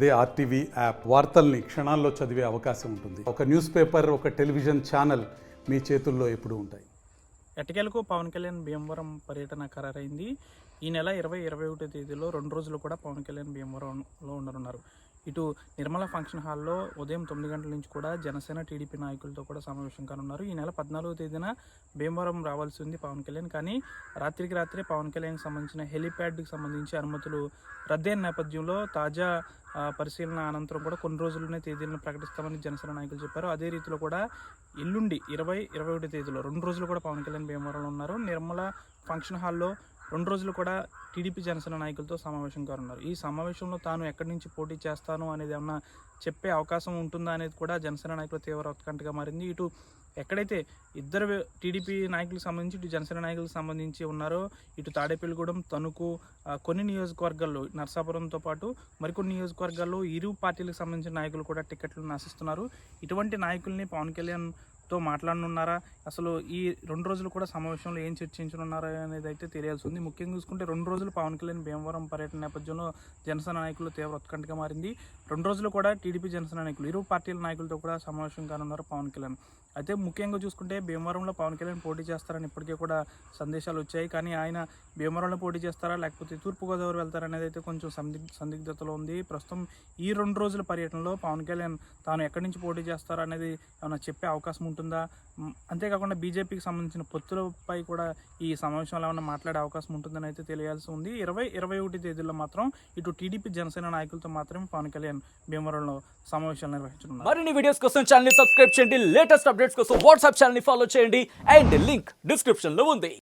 అదే RTV app వార్తల్ని క్షణాల్లో చదివే అవకాశం ఉంటుంది. ఒక న్యూస్ పేపర్, ఒక టెలివిజన్ ఛానల్ మీ చేతుల్లో ఎప్పుడూ ఉంటాయి. ఎట్టకేలకు పవన్ కళ్యాణ్ భీమవరం పర్యటన ఖరారైంది. ఈ నెల 20-21 తేదీలో 2 రోజులు కూడా పవన్ కళ్యాణ్ భీమవరంలో ఉండనున్నారు. ఇటు నిర్మల ఫంక్షన్ హాల్లో ఉదయం 9 గంటల నుంచి కూడా జనసేన టీడీపీ నాయకులతో కూడా సమావేశం కానున్నారు. ఈ నెల 14వ తేదీన భీమవరం రావాల్సి ఉంది పవన్ కళ్యాణ్. కానీ రాత్రికి రాత్రే పవన్ కళ్యాణ్కి సంబంధించిన హెలీప్యాడ్కి సంబంధించి అనుమతులు రద్దయిన నేపథ్యంలో తాజా పరిశీలన అనంతరం కూడా కొన్ని రోజుల్లోనే తేదీలను ప్రకటిస్తామని జనసేన నాయకులు చెప్పారు. అదే రీతిలో కూడా ఎల్లుండి 20-21 తేదీలో 2 రోజులు కూడా పవన్ కళ్యాణ్ భీమవరంలో ఉన్నారు. నిర్మల ఫంక్షన్ హాల్లో 2 రోజులు కూడా టీడీపీ జనసేన నాయకులతో సమావేశం కానున్నారు. ఈ సమావేశంలో తాను ఎక్కడి నుంచి పోటీ చేస్తాను అనేది ఏమన్నా చెప్పే అవకాశం ఉంటుందా అనేది కూడా జనసేన నాయకుల తీవ్ర ఉత్కంఠగా మారింది. ఇటు ఎక్కడైతే ఇద్దరు టీడీపీ నాయకులకు సంబంధించి ఇటు జనసేన నాయకులకు సంబంధించి ఉన్నారో ఇటు తాడేపల్లిగూడెం, తణుకు, కొన్ని నియోజకవర్గాల్లో నర్సాపురంతో పాటు మరికొన్ని నియోజకవర్గాల్లో ఇరు పార్టీలకు సంబంధించిన నాయకులు కూడా టికెట్లను ఆశిస్తున్నారు. ఇటువంటి నాయకుల్ని పవన్ కళ్యాణ్తో మాట్లాడనున్నారా, అసలు ఈ 2 రోజులు కూడా సమావేశంలో ఏం చర్చించనున్నారా అనేది అయితే తెలియాల్సి ఉంది. ముఖ్యంగా చూసుకుంటే 2 రోజులు పవన్ కళ్యాణ్ భీమవరం పర్యటన నేపథ్యంలో జనసేన నాయకులు తీవ్ర ఉత్కంఠగా మారింది. 2 రోజులు కూడా టీడీపీ జనసేన నాయకులు ఇరు పార్టీల నాయకులతో కూడా సమావేశం కానున్నారు పవన్ కళ్యాణ్. అయితే ముఖ్యంగా చూసుకుంటే భీమవరంలో పవన్ కళ్యాణ్ పోటీ చేస్తారని ఇప్పటికే కూడా సందేశాలు వచ్చాయి. కానీ ఆయన భీమవరంలో పోటీ చేస్తారా లేకపోతే తూర్పుగోదావరి వెళ్తారనేది అయితే కొంచెం సందిగ్ధతలో ఉంది. ప్రస్తుతం ఈ 2 రోజుల పర్యటనలో పవన్ కళ్యాణ్ తాను ఎక్కడి నుంచి పోటీ చేస్తారా అనేది ఏమైనా చెప్పే అవకాశం ఉంటుందా, అంతేకాకుండా బీజేపీకి సంబంధించిన పొత్తులపై కూడా ఈ సమావేశంలో ఏమైనా మాట్లాడే అవకాశం ఉంటుందని అయితే తెలియాల్సి ఉంది. 20-21 తేదీల్లో మాత్రం ఇటు టీడీపీ జనసేన నాయకులతో మాత్రమే పవన్ కళ్యాణ్ భీమవరంలో సమావేశాలు నిర్వహించనున్నారు. మరిన్ని వీడియోస్ కోసం ఛానల్ ని సబ్స్క్రైబ్ చేయండి. లేటెస్ట్ అప్డేట్స్ కోసం వాట్సాప్ ఛానల్ ని ఫాలో చేయండి. అండ్ లింక్ డిస్క్రిప్షన్ లో ఉంది.